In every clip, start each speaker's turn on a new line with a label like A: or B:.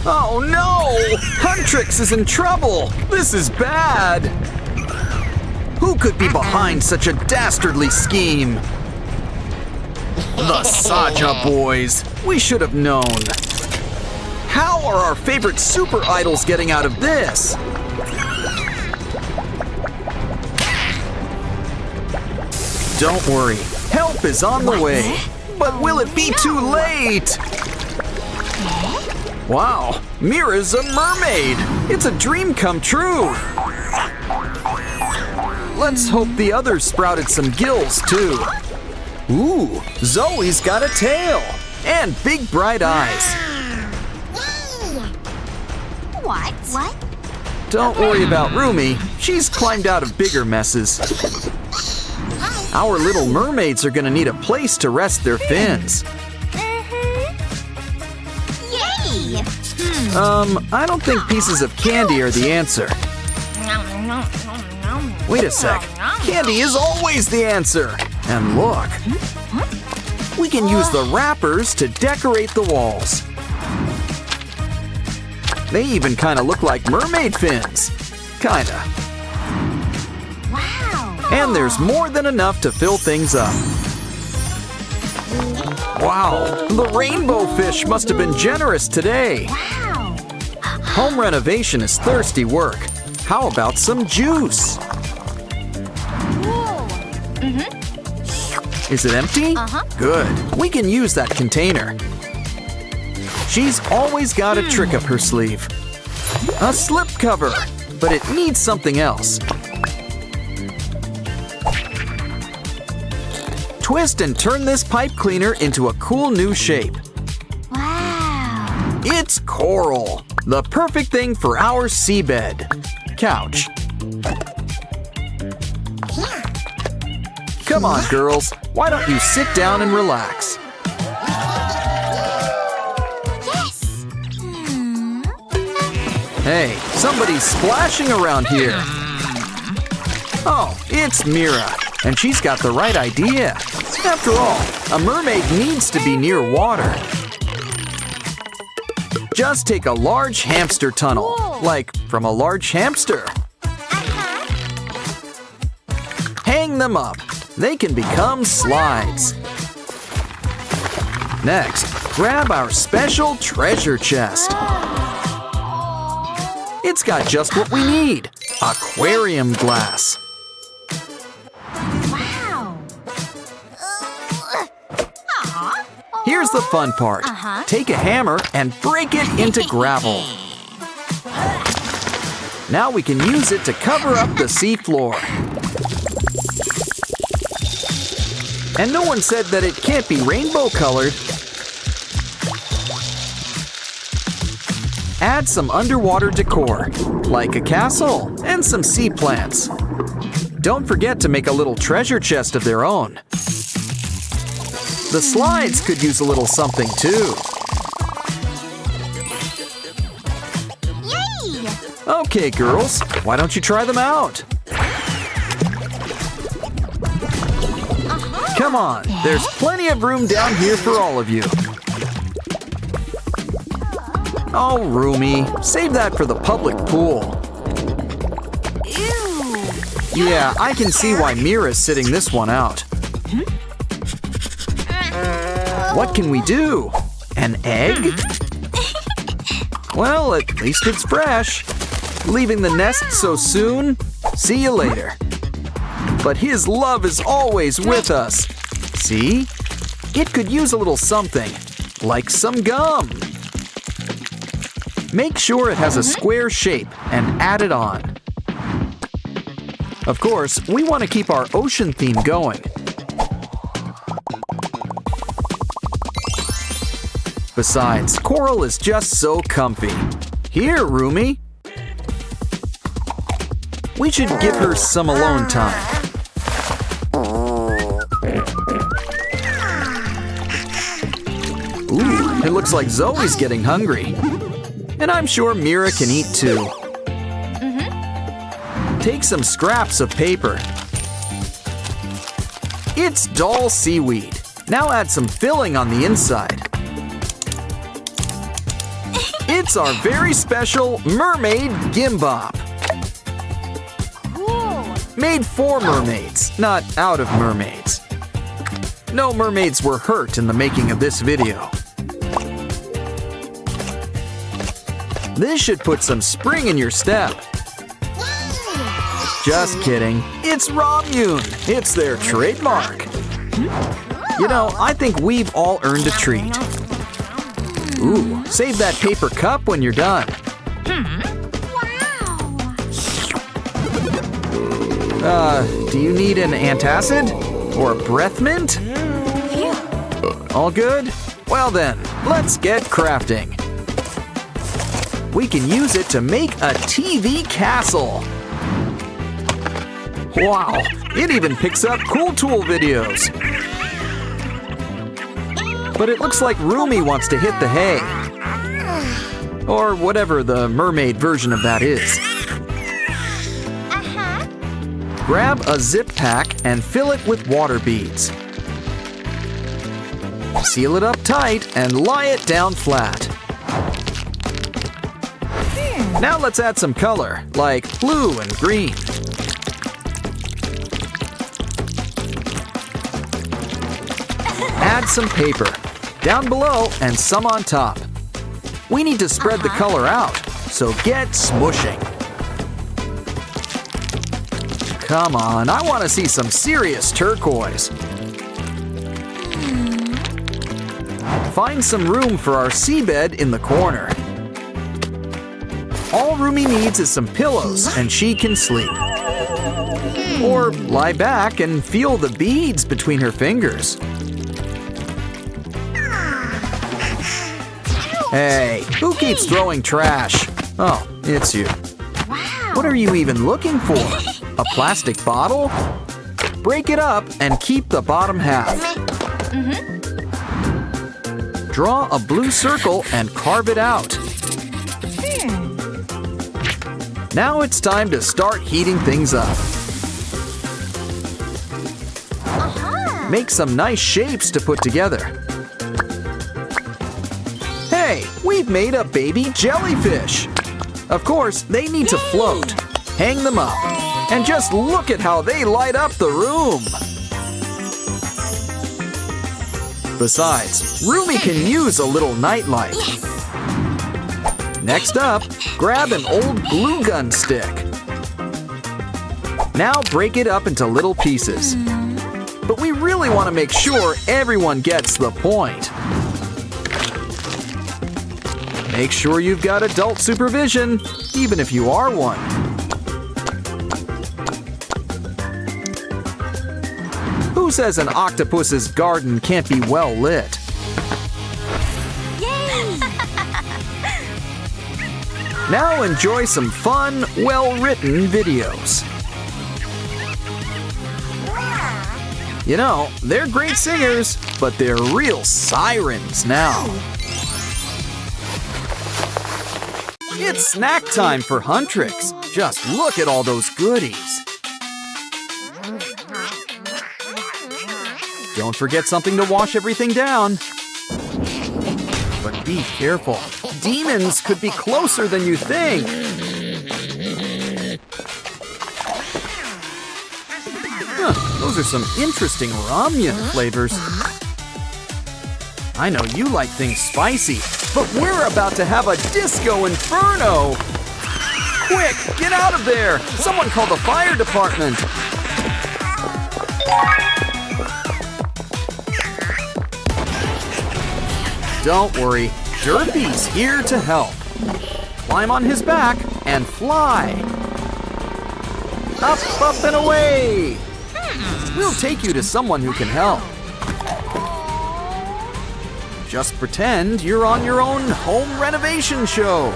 A: Oh no! Huntrix is in trouble! This is bad! Who could be behind such a dastardly scheme? The Saja boys! We should have known. How are our favorite super idols getting out of this? Don't worry, help is on the way. But will it be too late? Wow, Mira's a mermaid! It's a dream come true! Let's hope the others sprouted some gills too. Ooh, Zoe's got a tail! And big bright eyes.
B: What?
A: Don't worry about Rumi, she's climbed out of bigger messes. Our little mermaids are gonna need a place to rest their fins.
B: Yay!
A: I don't think pieces of candy are the answer. Wait a sec. Candy is always the answer. And look. We can use the wrappers to decorate the walls. They even kind of look like mermaid fins. Kinda.
B: Wow!
A: And there's more than enough to fill things up. Wow, the rainbow fish must have been generous today.
B: Wow!
A: Home renovation is thirsty work. How about some juice?
B: Whoa!
A: Is it empty? Good. We can use that container. She's always got a trick up her sleeve. A slip cover, but it needs something else. Twist and turn this pipe cleaner into a cool new shape.
B: Wow!
A: It's coral, the perfect thing for our seabed. Couch. Come on, girls. Why don't you sit down and relax?
B: Yes!
A: Hey, somebody's splashing around here. Oh, it's Mira, and she's got the right idea. After all, a mermaid needs to be near water. Just take a large hamster tunnel, like from a large hamster. Hang them up. They can become slides. Next, grab our special treasure chest. It's got just what we need, aquarium glass.
B: Wow!
A: Here's the fun part. Take a hammer and break it into gravel. Now we can use it to cover up the seafloor. And no one said that it can't be rainbow colored. Add some underwater decor, like a castle and some sea plants. Don't forget to make a little treasure chest of their own. The slides could use a little something too.
B: Yay!
A: Okay, girls, why don't you try them out? Come on, there's plenty of room down here for all of you. Oh, Rumi, save that for the public pool.
B: Ew!
A: Yeah, I can see why Mira's sitting this one out. What can we do? An egg? Well, at least it's fresh. Leaving the nest so soon? See you later. But his love is always with us. See? It could use a little something, like some gum. Make sure it has a square shape and add it on. Of course, we want to keep our ocean theme going. Besides, coral is just so comfy. Here, Rumi. We should give her some alone time. Ooh, it looks like Zoe's getting hungry. And I'm sure Mira can eat too. Take some scraps of paper. It's doll seaweed. Now add some filling on the inside. It's our very special mermaid gimbop.
B: Cool.
A: Made for mermaids, not out of mermaids. No mermaids were hurt in the making of this video. This should put some spring in your step. Just kidding. It's Romune. It's their trademark. You know, I think we've all earned a treat. Ooh, save that paper cup when you're done.
B: Wow.
A: Do you need an antacid? Or a breath mint? All good? Well then, let's get crafting. We can use it to make a TV castle. Wow, it even picks up Cool Tool videos. But it looks like Rumi wants to hit the hay. Or whatever the mermaid version of that is. Grab a zip pack and fill it with water beads. Seal it up tight and lie it down flat. Now let's add some color, like blue and green. Add some paper, down below and some on top. We need to spread the color out, so get smushing. Come on, I want to see some serious turquoise. Find some room for our seabed in the corner. All Rumi needs is some pillows and she can sleep. Or lie back and feel the beads between her fingers. Hey, who keeps throwing trash? Oh, it's you.
B: Wow.
A: What are you even looking for? A plastic bottle? Break it up and keep the bottom half. Draw a blue circle and carve it out. Now it's time to start heating things up. Make some nice shapes to put together. Hey, we've made a baby jellyfish. Of course, they need to float. Hang them up. And just look at how they light up the room. Besides, Rumi can use a little nightlight. Next up, grab an old glue gun stick. Now break it up into little pieces. But we really want to make sure everyone gets the point. Make sure you've got adult supervision, even if you are one. Who says an octopus's garden can't be well lit?
B: Yay!
A: Now enjoy some fun, well-written videos. You know, they're great singers, but they're real sirens now. It's snack time for Huntrix. Just look at all those goodies. Don't forget something to wash everything down. But be careful. Demons could be closer than you think. Those are some interesting ramen flavors. I know you like things spicy, but we're about to have a disco inferno. Quick, get out of there! Someone call the fire department. Don't worry, Derpy's here to help. Climb on his back and fly. Up, up, and away! We'll take you to someone who can help. Just pretend you're on your own home renovation show.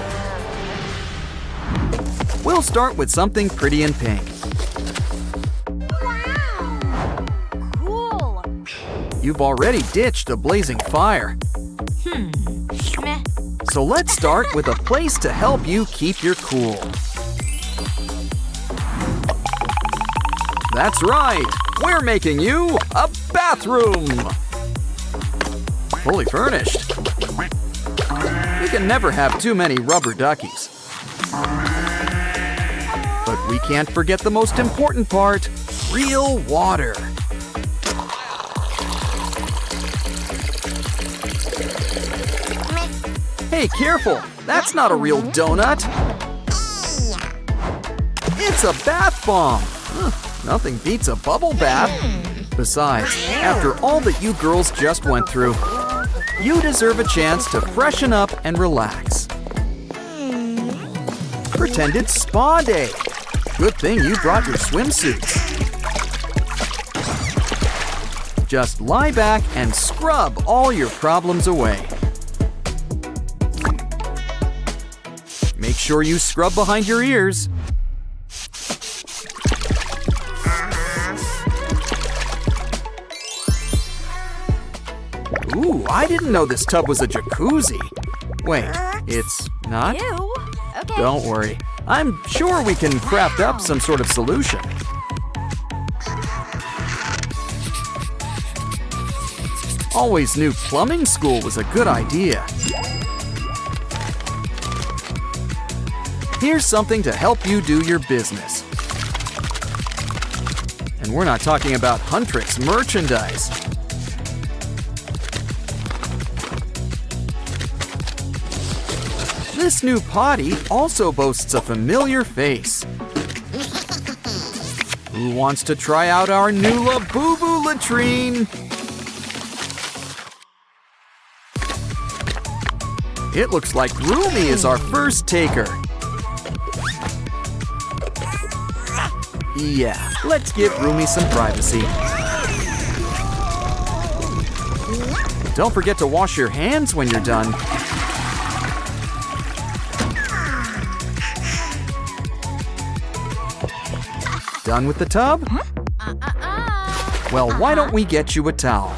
A: We'll start with something pretty and pink.
B: Wow. Cool.
A: You've already ditched a blazing fire.
B: Meh.
A: So let's start with a place to help you keep your cool. That's right, we're making you a bathroom. Fully furnished. can never have too many rubber duckies. But we can't forget the most important part, real water. Hey, careful! That's not a real donut! It's a bath bomb! Nothing beats a bubble bath. Besides, after all that you girls just went through, you deserve a chance to freshen up and relax. Pretend it's spa day. Good thing you brought your swimsuits. Just lie back and scrub all your problems away. Make sure you scrub behind your ears. Ooh, I didn't know this tub was a jacuzzi. Wait, it's not?
B: Ew. Okay.
A: Don't worry. I'm sure we can craft up some sort of solution. Always knew plumbing school was a good idea. Here's something to help you do your business. And we're not talking about Huntrix merchandise. This new potty also boasts a familiar face. Who wants to try out our new Labubu latrine? It looks like Rumi is our first taker. Yeah, let's give Rumi some privacy. Don't forget to wash your hands when you're done. Done with the tub? Well, why don't we get you a towel?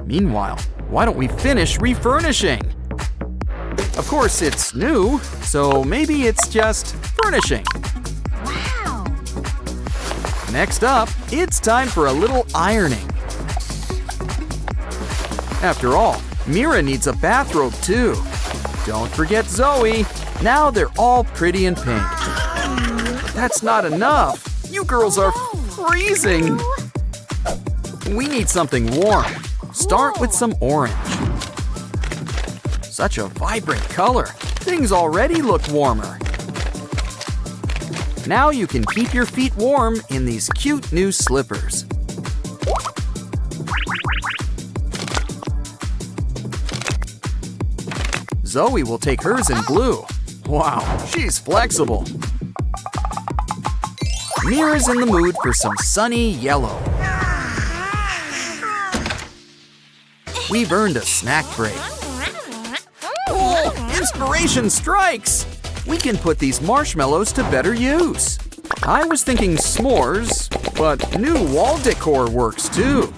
A: Meanwhile, why don't we finish refurnishing? Of course, it's new, so maybe it's just furnishing.
B: Wow.
A: Next up, it's time for a little ironing. After all, Mira needs a bathrobe too. Don't forget Zoe. Now they're all pretty and pink. But that's not enough. You girls are freezing. We need something warm. Start with some orange. Such a vibrant color. Things already look warmer. Now you can keep your feet warm in these cute new slippers. Zoe will take hers in blue. Wow, she's flexible. Mira's in the mood for some sunny yellow. We've earned a snack break. Oh, inspiration strikes! We can put these marshmallows to better use. I was thinking s'mores, but new wall decor works too.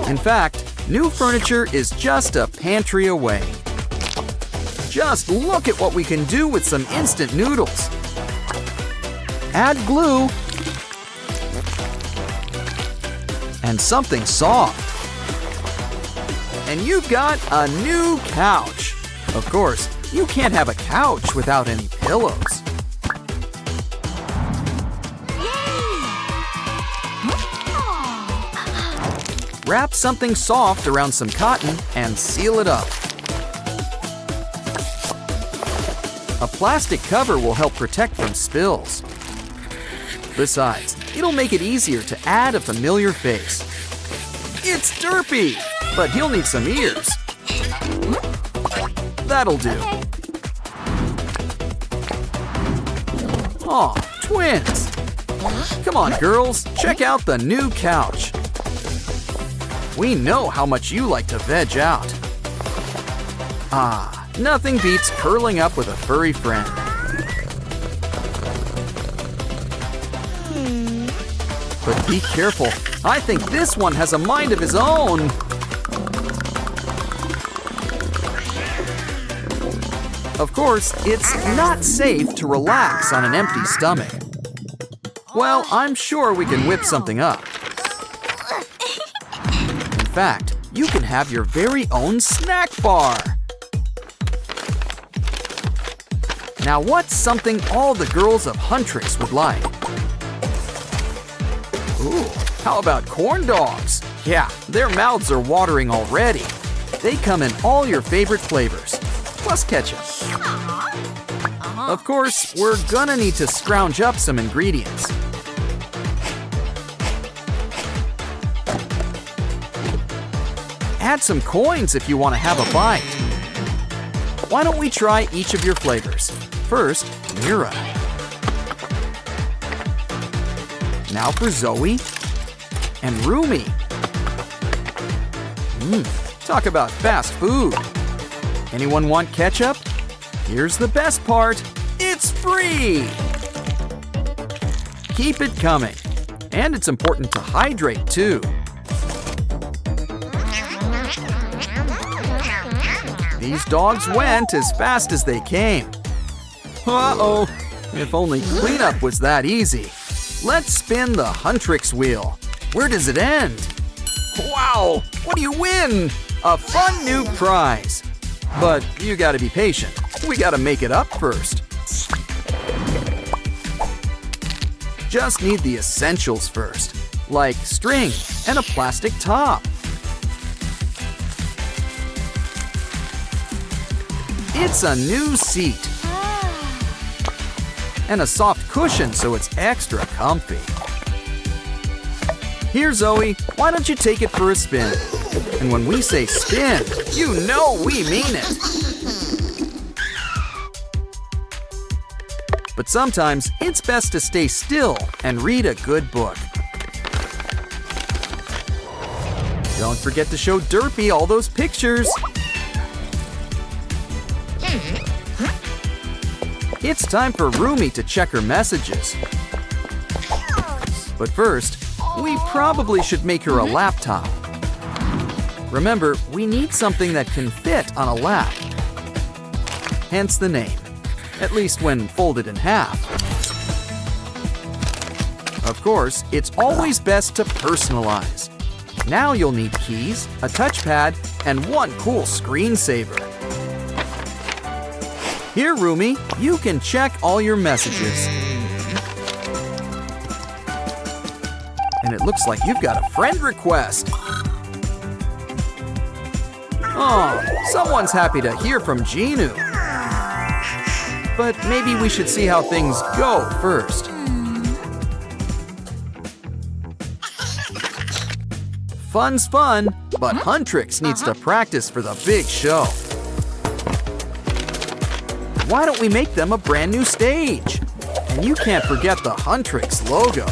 A: In fact, new furniture is just a pantry away. Just look at what we can do with some instant noodles. Add glue and something soft. And you've got a new couch. Of course, you can't have a couch without any pillows. Wrap something soft around some cotton and seal it up. A plastic cover will help protect from spills. Besides, it'll make it easier to add a familiar face. It's Derpy, but he'll need some ears. That'll do. Aw, twins! Come on, girls, check out the new couch. We know how much you like to veg out. Ah, nothing beats curling up with a furry friend. But be careful. I think this one has a mind of his own. Of course, it's not safe to relax on an empty stomach. Well, I'm sure we can whip something up. In fact, you can have your very own snack bar. Now what's something all the girls of Huntrix would like? Ooh, how about corn dogs? Yeah, their mouths are watering already. They come in all your favorite flavors, plus ketchup. Of course, we're gonna need to scrounge up some ingredients. Add some coins if you want to have a bite. Why don't we try each of your flavors? First, Mira. Now for Zoe and Rumi. Talk about fast food. Anyone want ketchup? Here's the best part. It's free! Keep it coming. And it's important to hydrate too. These dogs went as fast as they came. Uh-oh, if only cleanup was that easy. Let's spin the Huntrix wheel. Where does it end? Wow, what do you win? A fun new prize. But you gotta be patient. We gotta make it up first. Just need the essentials first, like string and a plastic top. It's a new seat. And a soft cushion so it's extra comfy. Here, Zoe, why don't you take it for a spin? And when we say spin, you know we mean it. But sometimes it's best to stay still and read a good book. Don't forget to show Derpy all those pictures. It's time for Rumi to check her messages. But first, we probably should make her a laptop. Remember, we need something that can fit on a lap. Hence the name, at least when folded in half. Of course, it's always best to personalize. Now you'll need keys, a touchpad, and one cool screensaver. Here, Rumi, you can check all your messages. And it looks like you've got a friend request. Oh, someone's happy to hear from Ginu. But maybe we should see how things go first. Fun's fun, but Huntrix needs to practice for the big show. Why don't we make them a brand new stage? And you can't forget the Huntrix logo.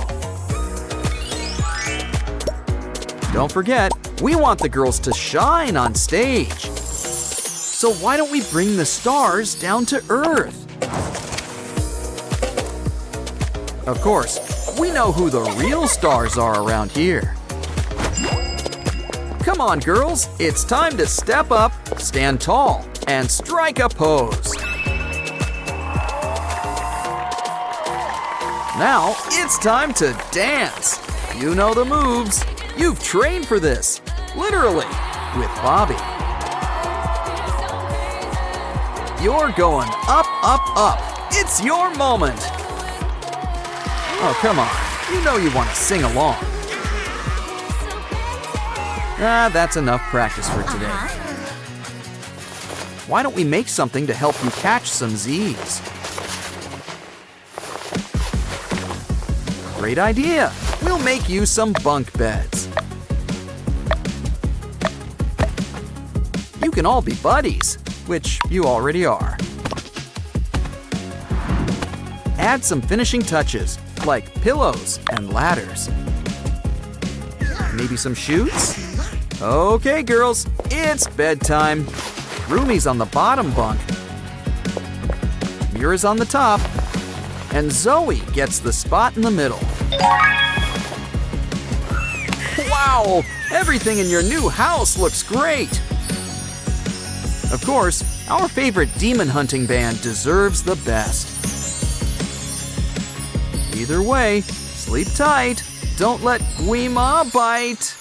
A: Don't forget, we want the girls to shine on stage. So why don't we bring the stars down to Earth? Of course, we know who the real stars are around here. Come on, girls, it's time to step up, stand tall, and strike a pose. Now, it's time to dance. You know the moves. You've trained for this, literally, with Bobby. You're going up, up, up. It's your moment. Oh, come on. You know you want to sing along. That's enough practice for today. Why don't we make something to help you catch some Z's? Great idea! We'll make you some bunk beds. You can all be buddies, which you already are. Add some finishing touches, like pillows and ladders. Maybe some chutes? Okay, girls, it's bedtime. Rumi's on the bottom bunk. Mira's on the top. And Zoe gets the spot in the middle. Wow! Everything in your new house looks great! Of course, our favorite demon hunting band deserves the best. Either way, sleep tight. Don't let Guima bite.